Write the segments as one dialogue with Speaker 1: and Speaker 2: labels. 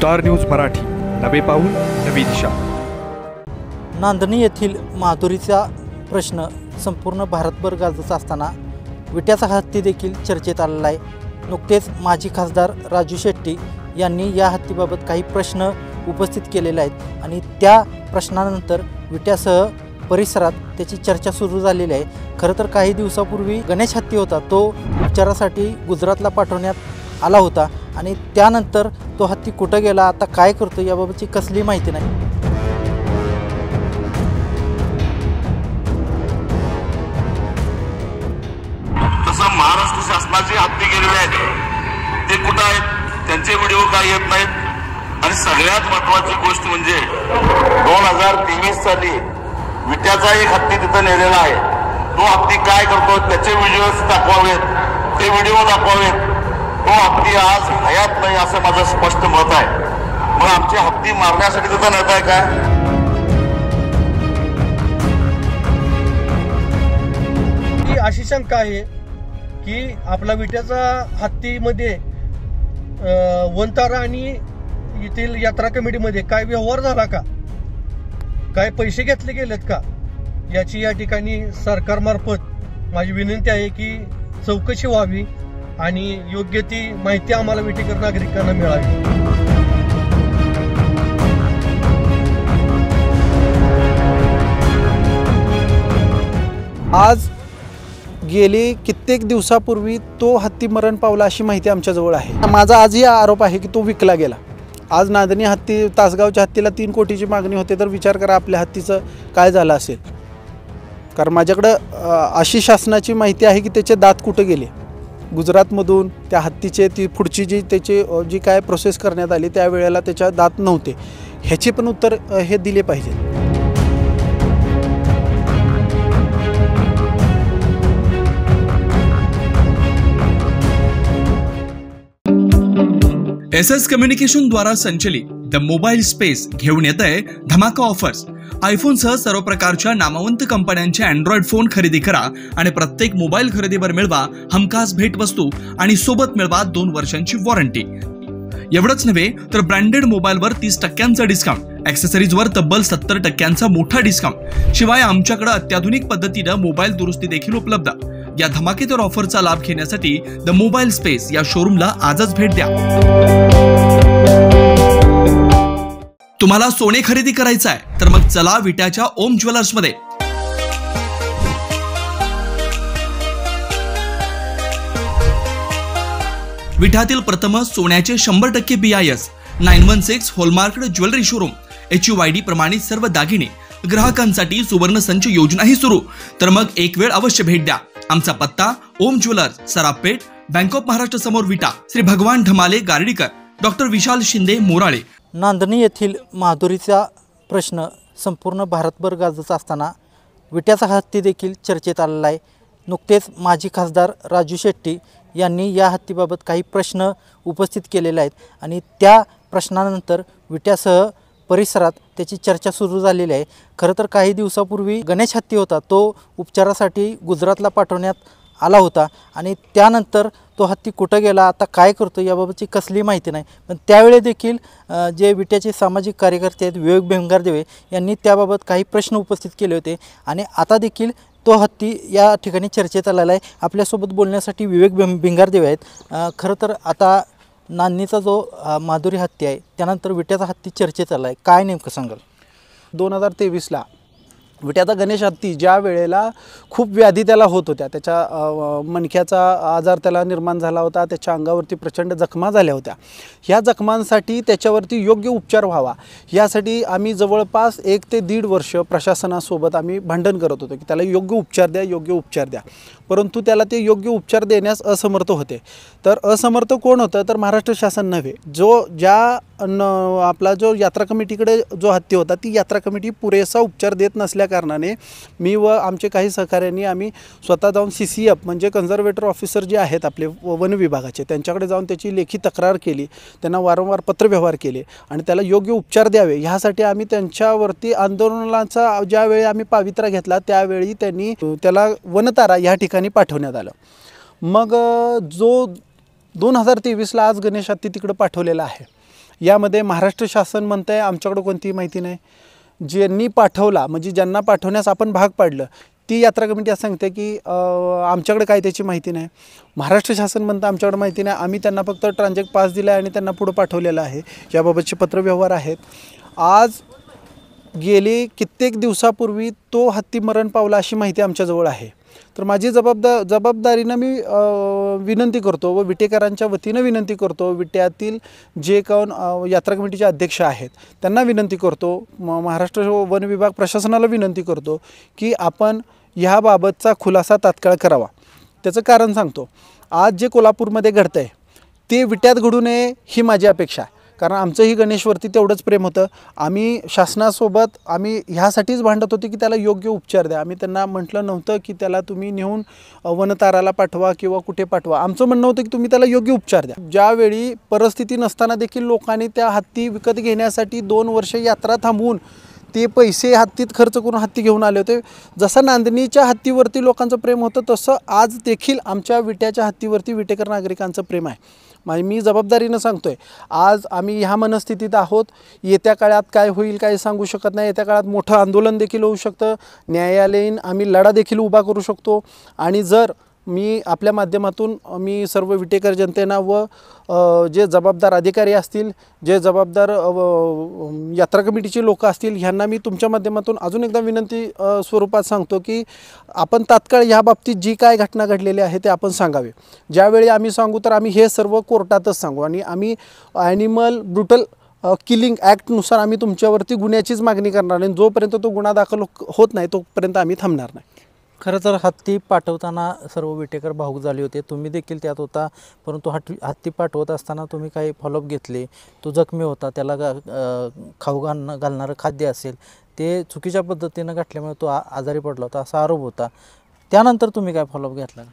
Speaker 1: Star news Marathi, नवे पाऊल नवी दिशा।
Speaker 2: नांदणी येथील माधुरीचा प्रश्न संपूर्ण भारतभर गाजत असताना विट्याचा हत्ती देखील चर्चेत आलेला आहे। नुकतेच माजी खासदार राजू शेट्टी यांनी या हत्तीबाबत काही प्रश्न उपस्थित केलेले आहेत आणि त्या प्रश्नानंतर विट्यासह परिसरात त्याची चर्चा सुरू झालेली आहे। खरं तर काही दिवसापूर्वी गणेश हत्ती होता, तो उपचारासाठी गुजरातला पाठवण्यात आला होता आणि त्यानंतर तो हत्ती कुठं गेला, आता काय करतो याबाबतची कसली माहिती नाही।
Speaker 3: तसं महाराष्ट्र शासनाचे हत्ती गेलेले आहेत, ते कुठं आहेत, त्यांचे व्हिडिओ काय येत नाहीत। आणि सगळ्यात महत्त्वाची गोष्ट म्हणजे 2023 साली विट्याचा एक हत्ती तिथं नेलेला आहे। तो हत्ती काय करतो त्याचे व्हिडिओज दाखवावेत, ते व्हिडिओ दाखवावेत। तो हत्ती आज हयात नाही असं माझं स्पष्ट मत आहे। मग आमचे हत्ती मारण्यासाठी तिथं नेत आहे काय?
Speaker 4: ही अशी शंका आहे की आपला विट्याचा हत्तीमध्ये वनतारा आणि येथील यात्रा कमिटीमध्ये काय व्यवहार झाला का, काय पैसे घेतले गेलेत का, याची या ठिकाणी सरकारमार्फत माझी विनंती आहे की चौकशी व्हावी आणि योग्य ती माहिती आम्हाला विटेकर नागरिकांना मिळावी।
Speaker 2: आज गेली कित्येक दिवसापूर्वी तो हत्ती मरण पावला अशी माहिती आमच्याजवळ आहे। माझा आजही आरोप आहे की तो विकला गेला। आज नांदणी हत्ती, तासगावच्या हत्तीला 3 कोटीची मागणी होते, तर विचार करा आपल्या हत्तीचं काय झालं असेल। कारण माझ्याकडं अशी शासनाची माहिती आहे की त्याचे दात कुठं गेले। गुजरातमधून त्या हत्तीचे ती पुढची जी काय प्रोसेस करण्यात आली त्यावेळेला त्याच्या दात नव्हते, ह्याचे पण उत्तर हे दिले पाहिजे।
Speaker 5: SS कम्युनिकेशन द्वारा संचलित द मोबाईल स्पेस घेऊन येत आहे धमाका ऑफर्स। आयफोन सह सर्व प्रकारच्या नामवंत कंपन्यांचे अँड्रॉइड फोन खरेदी करा आणि प्रत्येक मोबाईल खरेदीवर मिळवा हमखास भेटवस्तू आणि सोबत मिळवा 2 वर्षांची वॉरंटी। एवढंच नव्हे तर ब्रँडेड मोबाईलवर 30% डिस्काउंट, ॲक्सेसरीजवर तब्बल 70% मोठा डिस्काउंट। शिवाय आमच्याकडे अत्याधुनिक पद्धतीने मोबाईल दुरुस्ती देखील उपलब्ध। या धमाकेदार ऑफरचा लाभ घेण्यासाठी द मोबाईल स्पेस या शोरूमला आजच भेट द्या। तुम्हाला सोने खरेदी करायचं आहे तर मग चला विट्याच्या ओम ज्वेलर्स मध्ये। विट्यातील प्रथम सोन्याचे 100% BIS 916 हॉलमार्क्ड ज्वेलरी शोरूम। HUID प्रमाणित सर्व दागिने ग्राहकांसाठी सुवर्ण संच योजनाही सुरू। तर मग एक वेळ अवश्य भेट द्या। आमचा पत्ता ओम ज्वेलर्स, सराफपेठ, बँक ऑफ महाराष्ट्र समोर विटा, श्री भगवान ढमाले गार्डीकर, डॉक्टर विशाल शिंदे मोराळे।
Speaker 2: नांदणी येथील माधुरीचा प्रश्न संपूर्ण भारतभर गाजत असताना विट्याचा हत्ती देखील चर्चेत आलेला आहे। नुकतेच माजी खासदार राजू शेट्टी यांनी या हत्तीबाबत काही प्रश्न उपस्थित केलेले आहेत आणि त्या प्रश्नानंतर विट्यासह परिसरात त्याची चर्चा सुरू झालेली आहे। खरं तर काही दिवसापूर्वी गणेश हत्ती होता, तो उपचारासाठी गुजरातला पाठवण्यात आला होता आणि त्यानंतर तो हत्ती कुठं गेला, आता काय करतो याबाबतची कसली माहिती नाही। पण त्यावेळी देखील जे विट्याचे सामाजिक कार्यकर्ते आहेत विवेक भिंगारदेवे यांनी त्याबाबत काही प्रश्न उपस्थित केले होते आणि आता देखील तो हत्ती या ठिकाणी चर्चेत आलेला आहे। आपल्यासोबत बोलण्यासाठी विवेक भिंगारदेवे आहेत। खरं तर आता नांदणीचा जो माधुरी हत्ती आहे त्यानंतर विट्याचा हत्ती चर्चेत आला आहे, काय नेमकं सांगाल?
Speaker 6: 2023ला विट्याचा गणेश हत्ती ज्या वेळेला खूप व्याधी त्याला होत होत्या, त्याच्या मणक्याचा आजार त्याला निर्माण झाला होता, त्याच्या अंगावरती प्रचंड जखमा झाल्या होत्या। ह्या जखमांसाठी त्याच्यावरती योग्य उपचार व्हावा यासाठी आम्ही जवळपास 1 ते 1.5 वर्ष प्रशासनासोबत आम्ही भांडण करत होतो की त्याला योग्य उपचार द्या, योग्य उपचार द्या। परंतु त्याला ते योग्य उपचार देण्यास असमर्थ होते। तर असमर्थ कोण होतं तर महाराष्ट्र शासन नव्हे, आपला जो यात्रा कमिटीकडे जो हत्ती होता ती यात्रा कमिटी पुरेसा उपचार देत नसल्या कारणाने मी व आमचे काही सहकाऱ्यांनी आम्ही स्वतः जाऊन CCF म्हणजे कन्झर्वेटर ऑफिसर जे आहेत आपले वन विभागाचे त्यांच्याकडे जाऊन त्याची लेखी तक्रार केली, त्यांना वारंवार पत्रव्यवहार केले आणि त्याला योग्य उपचार द्यावे ह्यासाठी आम्ही त्यांच्यावरती आंदोलनाचा ज्यावेळी आम्ही पावित्रा घेतला त्यावेळी त्यांनी त्याला वनतारा या ठिकाणी पाठवण्यात आलं। मग जो 2023ला आज गणेश हत्ती तिकडे पाठवलेला आहे, यामध्ये महाराष्ट्र शासन म्हणतं आहे आमच्याकडं कोणतीही माहिती नाही, ज्यांनी पाठवला म्हणजे ज्यांना पाठवण्यास आपण भाग पाडलं ती यात्रा कमिटी असं सांगते की आमच्याकडे काय त्याची माहिती नाही. महाराष्ट्र शासन म्हणतं आमच्याकडे माहिती नाही, आम्ही त्यांना फक्त ट्रान्झॅक्ट पास दिला आहे आणि त्यांना पुढं पाठवलेलं आहे. याबाबतचे पत्रव्यवहार आहेत. आज गेली कित्येक दिवसापूर्वी तो हत्ती मरण पावला अशी माहिती आमच्याजवळ आहे. तर माझी जबाबदारीनं मी विनंती करतो व विटेकरांच्या वतीनं विनंती करतो, विट्यातील जे कोण यात्रा कमिटीचे अध्यक्ष आहेत त्यांना विनंती करतो, महाराष्ट्र वन विभाग प्रशासनाला विनंती करतो की आपण ह्याबाबतचा खुलासा तात्काळ करावा. त्याचं कारण सांगतो. आज जे कोल्हापूरमध्ये घडतं आहे ते विट्यात घडू नये ही माझी अपेक्षा आहे. कारण आमचंही गणेशवरती तेवढंच प्रेम होतं. आम्ही शासनासोबत ह्यासाठीच भांडत होतो की त्याला योग्य उपचार द्या. आम्ही त्यांना म्हटलं नव्हतं की त्याला तुम्ही नेऊन वनताराला पाठवा किंवा कुठे पाठवा. आमचं म्हणणं होतं की तुम्ही त्याला योग्य उपचार द्या. ज्यावेळी परिस्थिती नसताना देखील लोकांनी त्या हत्ती विकत घेण्यासाठी 2 वर्ष यात्रा थांबवून ते पैसे हत्तीत खर्च करून हत्ती घेऊन आले होते. जसं नांदणीच्या हत्तीवरती लोकांचं प्रेम होतं तसं आज देखील आमच्या विट्याच्या हत्तीवरती विटेकर नागरिकांचं प्रेम आहे. मी जबाबदारीनं सांगतो आहे. आज आम्ही ह्या मनस्थितीत आहोत. येत्या काळात काय होईल काय सांगू शकत नाही. येत्या काळात मोठं आंदोलन देखील होऊ शकतं. न्यायालयीन आम्ही लढा देखील उभा करू शकतो. आणि जर मी आपल्या माध्यमातून मी सर्व विटेकर जनतेना व जे जबाबदार अधिकारी असतील, जे जबाबदार यात्रा कमिटीचे लोक असतील, ह्यांना मी तुमच्या माध्यमातून अजून एकदा विनंती स्वरूपात सांगतो की आपण तात्काळ ह्या बाबतीत जी काय घटना घडलेली आहे ते आपण सांगावे. ज्यावेळी आम्ही सांगू तर आम्ही हे सर्व कोर्टातच सांगू आणि आम्ही ॲनिमल ब्रुटल किलिंग ॲक्टनुसार आम्ही तुमच्यावरती गुन्ह्याचीच मागणी करणार आणि जोपर्यंत तो गुन्हा दाखल होत नाही तोपर्यंत आम्ही थांबणार नाही.
Speaker 2: खरं तर हत्ती पाठवताना सर्व विटेकर भाऊक झाले होते, तुम्ही देखील त्यात होता. परंतु हत्ती पाठवत असताना तुम्ही काही फॉलोअप घेतले. तो जखमी होता, त्याला खाऊ घालणारं खाद्य असेल ते चुकीच्या पद्धतीनं घातल्यामुळे तो आजारी पडला होता असा आरोप होता. त्यानंतर तुम्ही काय फॉलोअप घेतला?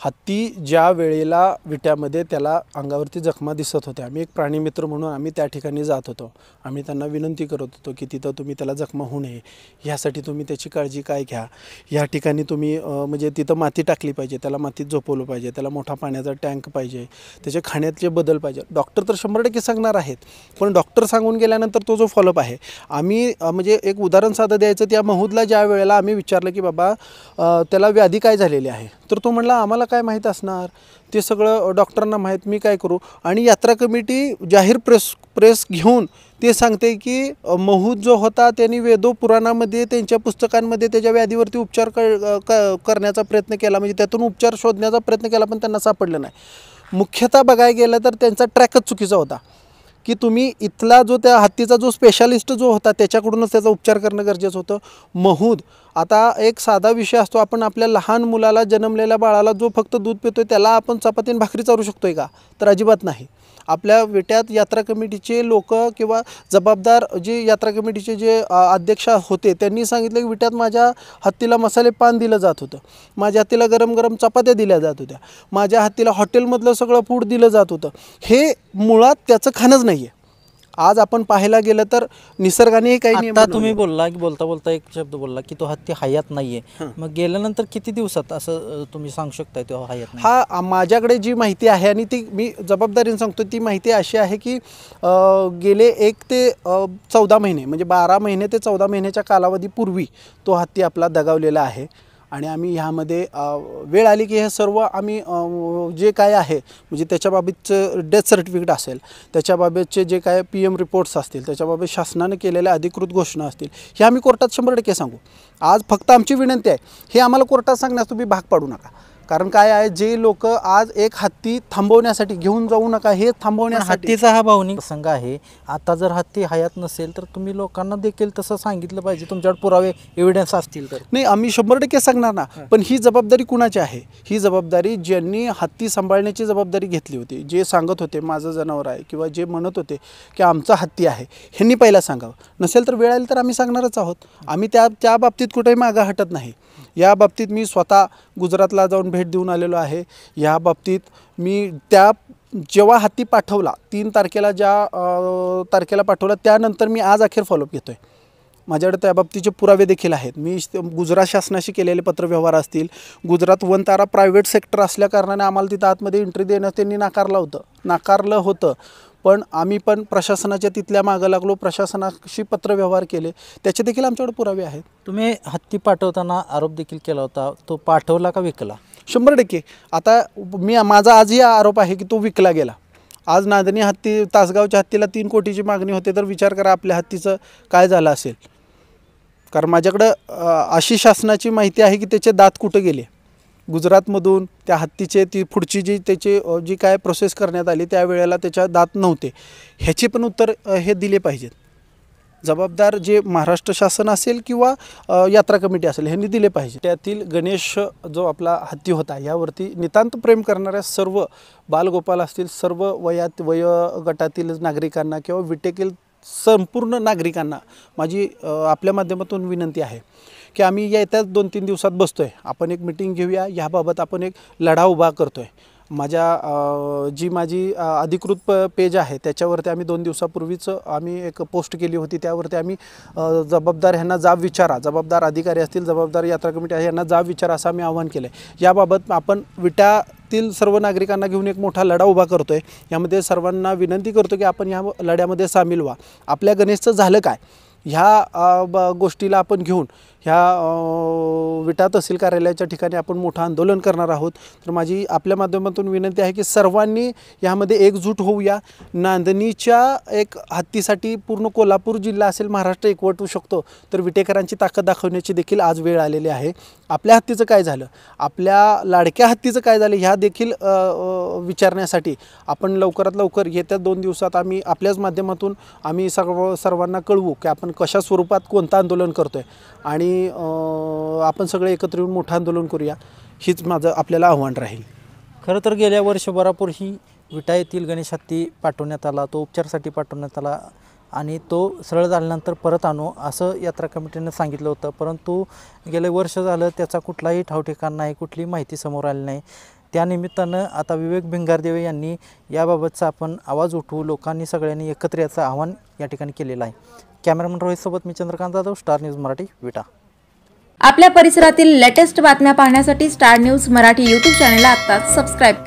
Speaker 6: हत्ती ज्या वेळेला विट्यामध्ये त्याला अंगावरती जखमा दिसत होत्या, आम्ही एक प्राणीमित्र म्हणून आम्ही त्या ठिकाणी जात होतो. आम्ही त्यांना विनंती करत होतो की तिथं तुम्ही त्याला जखमा होऊ नये ह्यासाठी तुम्ही त्याची काळजी काय घ्या. ह्या ठिकाणी तुम्ही म्हणजे तिथं माती टाकली पाहिजे, त्याला मातीत झोपवलं पाहिजे, त्याला मोठा पाण्याचा टँक पाहिजे, त्याचे खाण्यातले बदल पाहिजे. डॉक्टर तर 100% सांगणार आहेत, पण डॉक्टर सांगून गेल्यानंतर तो जो फॉलोअप आहे आम्ही म्हणजे एक उदाहरण साधं द्यायचं. त्या महूदला ज्या वेळेला आम्ही विचारलं की बाबा त्याला व्याधी काय झालेली आहे, तर तो म्हणला आम्हाला काय माहीत असणार, ते सगळं डॉक्टरांना माहीत, मी काय करू. आणि यात्रा कमिटी जाहीर प्रेस घेऊन ते सांगते की महूद जो होता त्यांनी वेदो पुराणामध्ये त्यांच्या पुस्तकांमध्ये त्याच्या व्याधीवरती उपचार करण्याचा प्रयत्न केला, म्हणजे त्यातून उपचार शोधण्याचा प्रयत्न केला पण त्यांना सापडलं नाही. मुख्यतः बघायला गेलं तर त्यांचा ट्रॅकच चुकीचा होता की तुम्ही इथला जो त्या हत्तीचा जो स्पेशालिस्ट जो होता त्याच्याकडूनच त्याचा उपचार करणं गरजेचं होतं. महूद आता एक साधा विषय असतो, आपण आपल्या लहान मुलाला जन्मलेल्या बाळाला जो फक्त दूध पितोय त्याला आपण चपातीन भाकरी चारू शकतोय का, तर अजिबात नाही. आपल्या विट्यात यात्रा कमिटीचे लोक किंवा जबाबदार जे यात्रा कमिटीचे जे अध्यक्ष होते त्यांनी सांगितलं की विट्यात माझ्या हत्तीला मसाले पान दिलं जात होतं, माझ्या हत्तीला गरम गरम चपात्या दिल्या जात होत्या, माझ्या हत्तीला हॉटेलमधलं सगळं फूड दिलं जात होतं. हे मुळात त्याचं खाणंच नाही आहे. आज आपण पाहायला गेलं तर निसर्गाने काही
Speaker 2: आता तुम्ही बोलला की बोलता एक शब्द बोलला की तो हत्ती हयात नाहीये. मग गेल्यानंतर किती दिवसात असं तुम्ही सांगू शकताय तो हयात नाही?
Speaker 6: हा माझ्याकडे जी माहिती आहे आणि ती मी जबाबदारीने सांगतो, ती माहिती अशी आहे की गेले 1 ते 14 महिने म्हणजे 12 महिने ते 14 महिन्याच्या कालावधीपूर्वी तो हत्ती आपला दगावलेला आहे. आणि आम्ही ह्यामध्ये वेळ आली की हे सर्व आम्ही जे काय आहे म्हणजे त्याच्याबाबतचं डेथ सर्टिफिकेट असेल, त्याच्याबाबतचे जे काय PM रिपोर्ट्स असतील, त्याच्याबाबत शासनानं केलेल्या अधिकृत घोषणा असतील, हे आम्ही कोर्टात 100% सांगू. आज फक्त आमची विनंती आहे, हे आम्हाला कोर्टात सांगण्यास तुम्ही भाग पाडू नका. कारण काय आहे, जे लोक आज एक हत्ती थांबवण्यासाठी घेऊन जाऊ नका हे थांबवण्यासाठी.
Speaker 2: हत्तीचा हा भावनिक प्रसंग आहे. आता जर हत्ती हयात नसेल तर तुम्ही लोकांना देखील तसं सांगितलं पाहिजे, तुमच्याकडे पुरावे एव्हिडन्स असतील तर.
Speaker 6: नाही, आम्ही 100% सांगणार ना, पण ही जबाबदारी कुणाची आहे? ही जबाबदारी ज्यांनी हत्ती सांभाळण्याची जबाबदारी घेतली होती, जे सांगत होते माझं जनावर आहे किंवा जे म्हणत होते की आमचा हत्ती आहे, ह्यांनी पहिला सांगावं. नसेल तर वेळ आली तर आम्ही सांगणारच आहोत. आम्ही त्या बाबतीत कुठेही मागं हटत नाही. या बाबतीत मी स्वतः गुजरातला जाऊन भेट देऊन आलेलो आहे. या बाबतीत मी जेव्हा हत्ती पाठवला 3 तारखेला ज्या तारखेला पाठवला त्यानंतर मी आज अखेर फॉलोअप घेतो आहे. माझ्याकडे त्या बाबतीचे पुरावे देखील आहेत. मी गुजरात शासनाशी केलेले पत्रव्यवहार असतील, गुजरात वनतारा प्रायव्हेट सेक्टर असल्याकारणाने आम्हाला तिथं आतमध्ये एंट्री देणं त्यांनी नाकारलं होतं. पण आम्ही पण प्रशासनाच्या तिथल्या मागं लागलो, प्रशासनाशी पत्रव्यवहार केले, त्याचे देखील आमच्याकडे पुरावे आहेत.
Speaker 2: तुम्ही हत्ती पाठवताना आरोप देखील केला होता, तो पाठवला का विकला?
Speaker 6: 100%. आता माझा आजही आरोप आहे की तो विकला गेला. आज नांदणी हत्ती, तासगावच्या हत्तीला 3 कोटीची मागणी होते, तर विचार करा आपल्या हत्तीचं काय झालं असेल. कारण माझ्याकडं अशी शासनाची माहिती आहे की त्याचे दात कुठं गेले. गुजरातमधून त्या हत्तीचे ती पुढची जी काय प्रोसेस करण्यात आली त्यावेळेला त्याच्या दात नव्हते. ह्याचे पण उत्तर हे दिले पाहिजेत. जबाबदार जे महाराष्ट्र शासन असेल किंवा यात्रा कमिटी असेल ह्यांनी दिले पाहिजे. त्यातील गणेश जो आपला हत्ती होता यावरती नितांत प्रेम करणाऱ्या सर्व बालगोपाल असतील, सर्व वयोगटातील नागरिकांना किंवा विटेतील संपूर्ण नागरिकांना माझी आपल्या माध्यमातून विनंती आहे की आम्ही येत्या 2-3 दिवसात बसतो आहे, आपण एक मिटिंग घेऊया, ह्याबाबत आपण एक लढा उभा करतो आहे. माझी अधिकृत पेज आहे त्याच्यावरती आम्ही 2 दिवसापूर्वीच आम्ही एक पोस्ट केली होती. त्यावरती आम्ही जबाबदार ह्यांना जाब विचारा, जबाबदार अधिकारी असतील, जबाबदार यात्रा कमिटी आहे यांना जाब विचारा असं आम्ही आवाहन केलं आहे. याबाबत आपण विट्यातील सर्व नागरिकांना घेऊन एक मोठा लढा उभा करतो आहे. यामध्ये सर्वांना विनंती करतो की आपण ह्या लढ्यामध्ये सामील व्हा. आपल्या गणेशचं झालं काय ह्या गोष्टीला आपण घेऊन ह्या विटा तहसील कार्यालयाच्या ठिकाणी आपण मोठं आंदोलन करणार आहोत. तर माझी आपल्या माध्यमातून विनंती आहे की सर्वांनी यामध्ये एकजूट होऊया. नांदणीच्या एक हत्तीसाठी पूर्ण कोल्हापूर जिल्हा असेल, महाराष्ट्र एकवटू शकतो, तर विटेकरांची ताकद दाखवण्याची देखील आज वेळ आलेली आहे. आपल्या हत्तीचं काय झालं, आपल्या लाडक्या हत्तीचं काय झालं ह्या देखील विचारण्यासाठी आपण लवकरात लवकर येत्या 2 दिवसात आम्ही आपल्याच माध्यमातून आम्ही सर्वांना कळवू की आपण कशा स्वरूपात कोणतं आंदोलन करतो आहे आणि आपण सगळे एकत्र येऊन मोठं आंदोलन करूया, हीच माझं आपल्याला आव्हान राहील.
Speaker 2: खरं तर गेल्या वर्षभरापूर्वी विटा येथील गणेश हत्ती पाठवण्यात आला, तो उपचारासाठी पाठवण्यात आला आणि तो सरळ झाल्यानंतर परत आणू असं यात्रा कमिटीनं सांगितलं होतं. परंतु गेले वर्ष झालं त्याचा कुठलाही ठावठिकाण नाही, कुठलीही माहिती समोर आली नाही. त्यानिमित्तानं आता विवेक भिंगारदेवे यांनी याबाबतचा आपण आवाज उठवू, लोकांनी सगळ्यांनी एकत्र याचं आव्हान या ठिकाणी केलेलं आहे. कॅमेरामन रोहितसोबत मी चंद्रकांत जाधव, स्टार न्यूज मराठी, विटा.
Speaker 7: आपल्या परिसरातील लेटेस्ट बातम्या पाहण्यासाठी स्टार न्यूज मराठी यूट्यूब चॅनलला आत्ताच सबस्क्राईब करा.